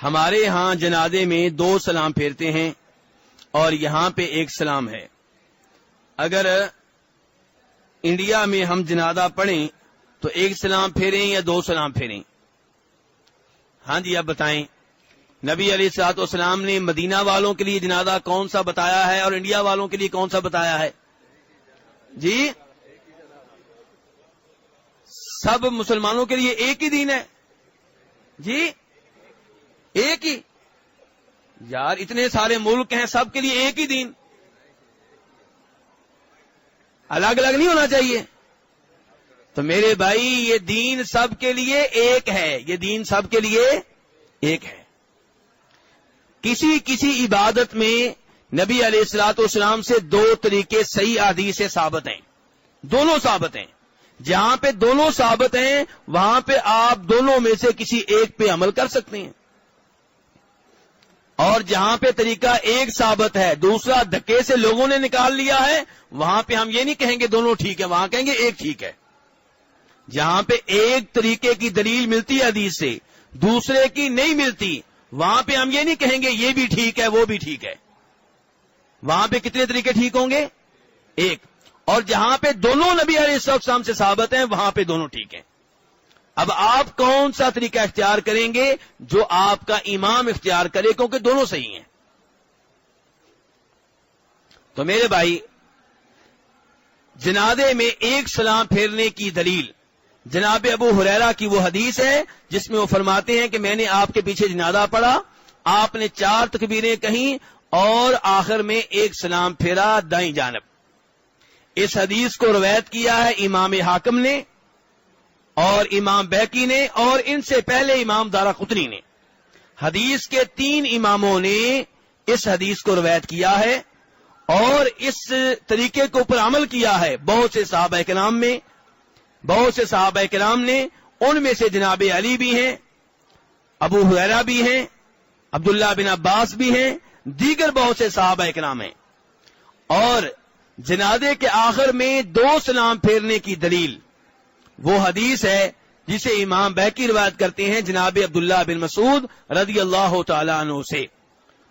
ہمارے ہاں جنازے میں 2 سلام پھیرتے ہیں اور یہاں پہ 1 سلام ہے. اگر انڈیا میں ہم جنازہ پڑھیں تو 1 سلام پھیریں یا 2 سلام پھیریں؟ ہاں جی، اب بتائیں. نبی علیہ الصلوۃ والسلام نے مدینہ والوں کے لیے جنازہ کون سا بتایا ہے اور انڈیا والوں کے لیے کون سا بتایا ہے؟ جی، سب مسلمانوں کے لیے ایک ہی دین ہے. جی، ایک ہی. یار اتنے سارے ملک ہیں، سب کے لیے ایک ہی دین، الگ الگ نہیں ہونا چاہیے. تو میرے بھائی یہ دین سب کے لیے ایک ہے، یہ دین سب کے لیے ایک ہے. کسی عبادت میں نبی علیہ الصلوۃ والسلام سے 2 طریقے صحیح حدیث سے ثابت ہیں، دونوں ثابت ہیں. جہاں پہ دونوں ثابت ہیں وہاں پہ آپ دونوں میں سے کسی ایک پہ عمل کر سکتے ہیں، اور جہاں پہ طریقہ ایک ثابت ہے دوسرا دھکے سے لوگوں نے نکال لیا ہے وہاں پہ ہم یہ نہیں کہیں گے دونوں ٹھیک ہے، وہاں کہیں گے ایک ٹھیک ہے. جہاں پہ ایک طریقے کی دلیل ملتی ہے حدیث سے، دوسرے کی نہیں ملتی، وہاں پہ ہم یہ نہیں کہیں گے یہ بھی ٹھیک ہے وہ بھی ٹھیک ہے. وہاں پہ کتنے طریقے ٹھیک ہوں گے؟ ایک. اور جہاں پہ دونوں نبی علیہ السلام سے ثابت ہیں وہاں پہ دونوں ٹھیک ہیں. اب آپ کون سا طریقہ اختیار کریں گے؟ جو آپ کا امام اختیار کرے، کیونکہ دونوں صحیح ہیں. تو میرے بھائی، جنازے میں 1 سلام پھیرنے کی دلیل جناب ابو ہریرہ کی وہ حدیث ہے جس میں وہ فرماتے ہیں کہ میں نے آپ کے پیچھے جنازہ پڑھا، آپ نے 4 تکبیریں کہیں اور آخر میں 1 سلام پھیرا دائیں جانب. اس حدیث کو روایت کیا ہے امام حاکم نے اور امام بیہقی نے اور ان سے پہلے امام دارقطنی نے. حدیث کے 3 اماموں نے اس حدیث کو روایت کیا ہے اور اس طریقے کے اوپر عمل کیا ہے. بہت سے صحابہ کرام نے ان میں سے جناب علی بھی ہیں، ابو ہریرہ بھی ہیں، عبداللہ بن عباس بھی ہیں، دیگر بہت سے صحابہ کرام ہیں. اور جنازے کے آخر میں 2 سلام پھیرنے کی دلیل وہ حدیث ہے جسے امام بیہقی روایت کرتے ہیں جناب عبداللہ بن مسعود رضی اللہ تعالی عنہ سے.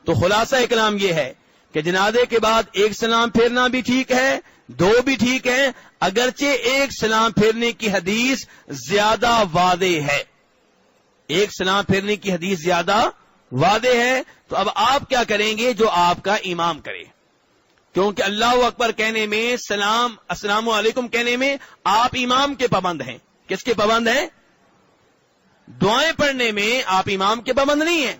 تو خلاصہ کلام یہ ہے کہ جنازے کے بعد 1 سلام پھیرنا بھی ٹھیک ہے، 2 بھی ٹھیک ہے، اگرچہ 1 سلام پھیرنے کی حدیث زیادہ واضح ہے. 1 سلام پھیرنے کی حدیث زیادہ واضح ہے. تو اب آپ کیا کریں گے؟ جو آپ کا امام کرے. کیونکہ اللہ اکبر کہنے میں، السلام علیکم کہنے میں آپ امام کے پابند ہیں. کس کے پابند ہیں؟ دعائیں پڑھنے میں آپ امام کے پابند نہیں ہیں.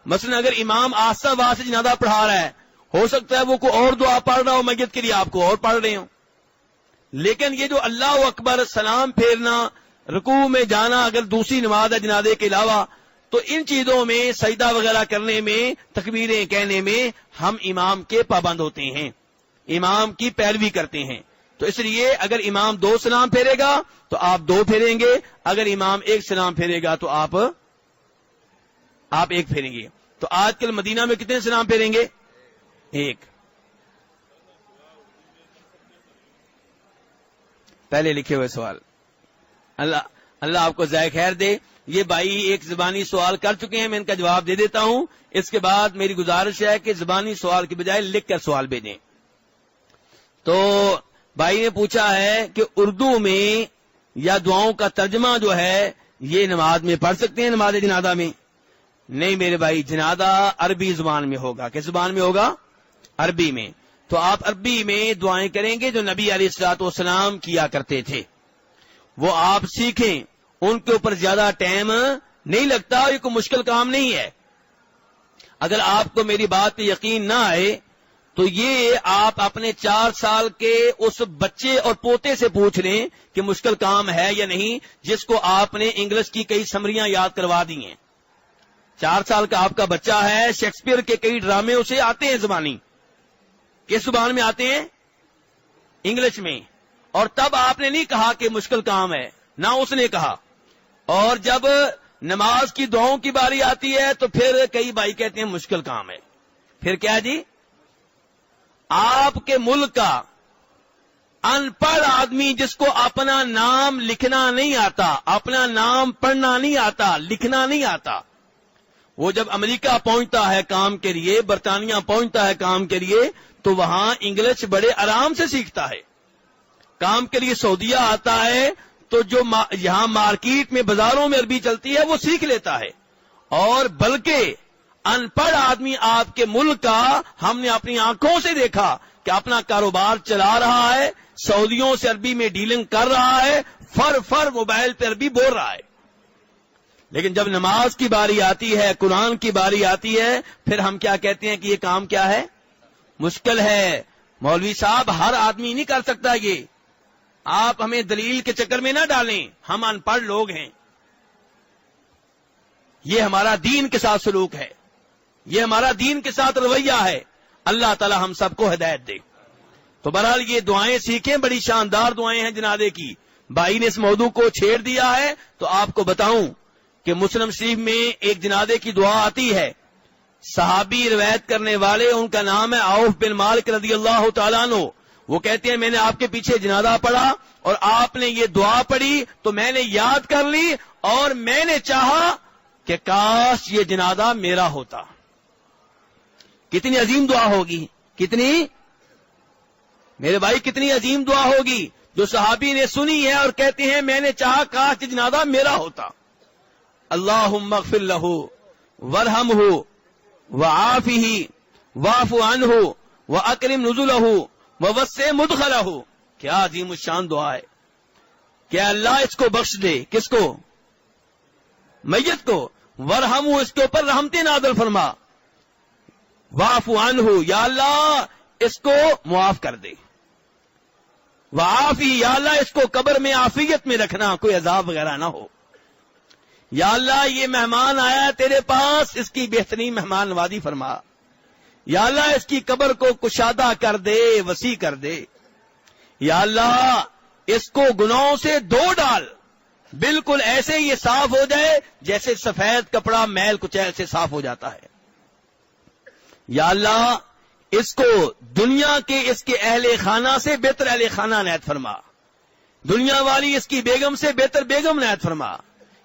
مثلا اگر امام آہستہ آہستہ جنازہ پڑھا رہا ہے، ہو سکتا ہے وہ کوئی اور دعا پڑھ رہا ہو میت کے لیے، آپ کو اور پڑھ رہے ہوں. لیکن یہ جو اللہ اکبر، سلام پھیرنا، رکوع میں جانا اگر دوسری نماز ہے جنازے کے علاوہ، تو ان چیزوں میں سجدہ وغیرہ کرنے میں، تکبیریں کہنے میں ہم امام کے پابند ہوتے ہیں، امام کی پیروی کرتے ہیں. تو اس لیے اگر امام 2 سلام پھیرے گا تو آپ 2 پھیریں گے، اگر امام 1 سلام پھیرے گا تو آپ 1 پھیریں گے. تو آج کل مدینہ میں کتنے سلام پھیریں گے؟ 1. پہلے لکھے ہوئے سوال. اللہ آپ کو ذائقہ خیر دے. یہ بھائی ایک زبانی سوال کر چکے ہیں، میں ان کا جواب دے دیتا ہوں. اس کے بعد میری گزارش ہے کہ زبانی سوال کی بجائے لکھ کر سوال بھیجیں. تو بھائی نے پوچھا ہے کہ اردو میں یا دعاؤں کا ترجمہ جو ہے یہ نماز میں پڑھ سکتے ہیں؟ نماز جنازہ میں نہیں میرے بھائی، جنازہ عربی زبان میں ہوگا. کس زبان میں ہوگا؟ عربی میں. تو آپ عربی میں دعائیں کریں گے جو نبی علیہ الصلوۃ والسلام کیا کرتے تھے، وہ آپ سیکھیں. ان کے اوپر زیادہ ٹائم نہیں لگتا، یہ کوئی مشکل کام نہیں ہے. اگر آپ کو میری بات پہ یقین نہ آئے تو یہ آپ اپنے 4 سال کے اس بچے اور پوتے سے پوچھ لیں کہ مشکل کام ہے یا نہیں، جس کو آپ نے انگلش کی کئی سمریاں یاد کروا دی ہیں. 4 سال کا آپ کا بچہ ہے، شیکسپیئر کے کئی ڈرامے اسے آتے ہیں زبانی. کس زبان میں آتے ہیں؟ انگلش میں. اور تب آپ نے نہیں کہا کہ مشکل کام ہے، نہ اس نے کہا. اور جب نماز کی دعاؤں کی باری آتی ہے تو پھر کئی بھائی کہتے ہیں مشکل کام ہے. پھر کیا جی؟ آپ کے ملک کا ان پڑھ آدمی جس کو اپنا نام لکھنا نہیں آتا، اپنا نام پڑھنا نہیں آتا، لکھنا نہیں آتا، وہ جب امریکہ پہنچتا ہے کام کے لیے، برطانیہ پہنچتا ہے کام کے لیے، تو وہاں انگلش بڑے آرام سے سیکھتا ہے. کام کے لیے سعودیہ آتا ہے تو جو یہاں مارکیٹ میں بازاروں میں عربی چلتی ہے وہ سیکھ لیتا ہے. اور بلکہ ان پڑھ آدمی آپ کے ملک کا ہم نے اپنی آنکھوں سے دیکھا کہ اپنا کاروبار چلا رہا ہے، سعودیوں سے عربی میں ڈیلنگ کر رہا ہے، فر موبائل پہ عربی بول رہا ہے. لیکن جب نماز کی باری آتی ہے، قرآن کی باری آتی ہے، پھر ہم کیا کہتے ہیں کہ یہ کام کیا ہے؟ مشکل ہے. مولوی صاحب ہر آدمی نہیں کر سکتا یہ. آپ ہمیں دلیل کے چکر میں نہ ڈالیں، ہم ان پڑھ لوگ ہیں. یہ ہمارا دین کے ساتھ سلوک ہے، یہ ہمارا دین کے ساتھ رویہ ہے. اللہ تعالی ہم سب کو ہدایت دے. تو بہرحال یہ دعائیں سیکھیں، بڑی شاندار دعائیں ہیں جنازے کی. بھائی نے اس موضوع کو چھیڑ دیا ہے تو آپ کو بتاؤں کہ مسلم شریف میں ایک جنازے کی دعا آتی ہے. صحابی روایت کرنے والے، ان کا نام ہے عوف بن مالک رضی اللہ تعالیٰ عنہ. وہ کہتے ہیں میں نے آپ کے پیچھے جنازہ پڑھا اور آپ نے یہ دعا پڑھی تو میں نے یاد کر لی اور میں نے چاہا کہ کاش یہ جنازہ میرا ہوتا. کتنی عظیم دعا ہوگی، کتنی میرے بھائی کتنی عظیم دعا ہوگی جو صحابی نے سنی ہے اور کہتے ہیں میں نے چاہا کاش یہ جنازہ میرا ہوتا. اللہم اغفر لہ وارحمہ وعافہ واعف عنہ واکرم نزلہ ووسع مدخلہ. کیا عظیم الشان دعا ہے کہ اللہ اس کو بخش دے. کس کو؟ میت کو. وارحمہ، اس کے اوپر رحمتیں نازل فرما. واعف عنہ، یا اللہ اس کو معاف کر دے. وعافی، یا اللہ اس کو قبر میں عافیت میں رکھنا، کوئی عذاب وغیرہ نہ ہو. یا اللہ یہ مہمان آیا تیرے پاس، اس کی بہترین مہمان نوازی فرما. یا اللہ اس کی قبر کو کشادہ کر دے، وسیع کر دے. یا اللہ اس کو گناہوں سے دھو ڈال، بالکل ایسے یہ صاف ہو جائے جیسے سفید کپڑا میل کچیل سے صاف ہو جاتا ہے. یا اللہ اس کو دنیا کے اس کے اہل خانہ سے بہتر اہل خانہ عنایت فرما. دنیا والی اس کی بیگم سے بہتر بیگم عنایت فرما.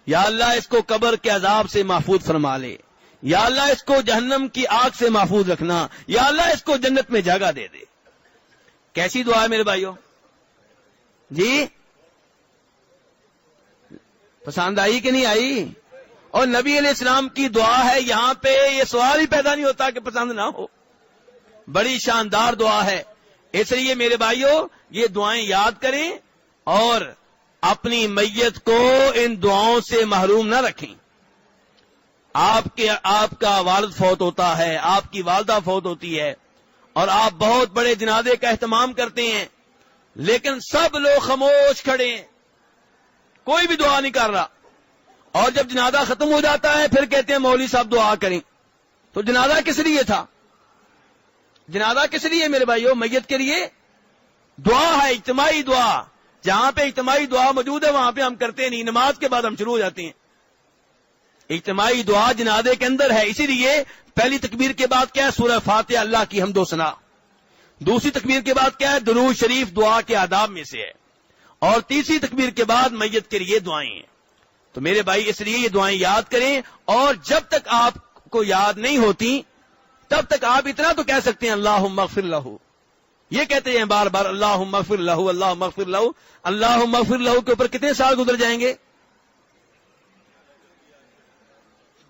یا اللہ اس کو قبر کے عذاب سے محفوظ فرما لے. یا اللہ اس کو جہنم کی آگ سے محفوظ رکھنا. یا اللہ اس کو جنت میں جگہ دے دے. کیسی دعا ہے میرے بھائیوں؟ جی پسند آئی کہ نہیں آئی؟ اور نبی علیہ السلام کی دعا ہے، یہاں پہ یہ سوال ہی پیدا نہیں ہوتا کہ پسند نہ ہو. بڑی شاندار دعا ہے. اس لیے میرے بھائیوں یہ دعائیں یاد کریں اور اپنی میت کو ان دعاؤں سے محروم نہ رکھیں. آپ کا والد فوت ہوتا ہے، آپ کی والدہ فوت ہوتی ہے اور آپ بہت بڑے جنازے کا اہتمام کرتے ہیں، لیکن سب لوگ خاموش کھڑے ہیں، کوئی بھی دعا نہیں کر رہا. اور جب جنازہ ختم ہو جاتا ہے پھر کہتے ہیں مولوی صاحب دعا کریں. تو جنازہ کس لیے تھا؟ جنازہ کس لیے میرے بھائیو؟ میت کے لیے. دعا ہے اجتماعی دعا. جہاں پہ اجتماعی دعا موجود ہے وہاں پہ ہم کرتے نہیں، نماز کے بعد ہم شروع ہو جاتے ہیں. اجتماعی دعا جنازے کے اندر ہے. اسی لیے پہلی تکبیر کے بعد کیا ہے؟ سورہ فاتحہ، اللہ کی حمد و ثنا. دوسری تکبیر کے بعد کیا ہے؟ درود شریف دعا کے آداب میں سے ہے. اور تیسری تکبیر کے بعد میت کے لیے دعائیں ہیں. تو میرے بھائی اس لیے یہ دعائیں یاد کریں، اور جب تک آپ کو یاد نہیں ہوتی تب تک آپ اتنا تو کہہ سکتے ہیں اللہم اغفر لہ. یہ کہتے ہیں بار بار اللہم اغفر لہ، اللہم اغفر لہ. اللہم اغفر لہ کے اوپر کتنے سال گزر جائیں گے؟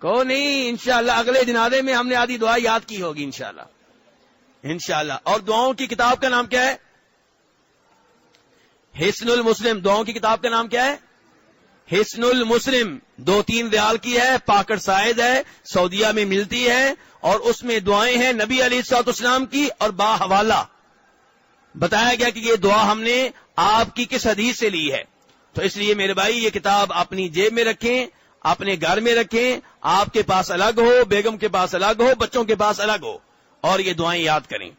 کو نہیں. انشاءاللہ اگلے جنازے میں ہم نے آدھی دعا یاد کی ہوگی انشاءاللہ. انشاءاللہ. اور دعاؤں کی کتاب کا نام کیا ہے؟ حسن المسلم. دعاؤں کی کتاب کا نام کیا ہے؟ حسن المسلم. 2-3 ریال کی ہے، پاکٹ سائز ہے، سعودیہ میں ملتی ہے، اور اس میں دعائیں ہیں نبی علیہ الصلوۃ والسلام کی، اور با حوالہ بتایا گیا کہ یہ دعا ہم نے آپ کی کس حدیث سے لی ہے. تو اس لیے میرے بھائی یہ کتاب اپنی جیب میں رکھیں، اپنے گھر میں رکھیں. آپ کے پاس الگ ہو، بیگم کے پاس الگ ہو، بچوں کے پاس الگ ہو، اور یہ دعائیں یاد کریں.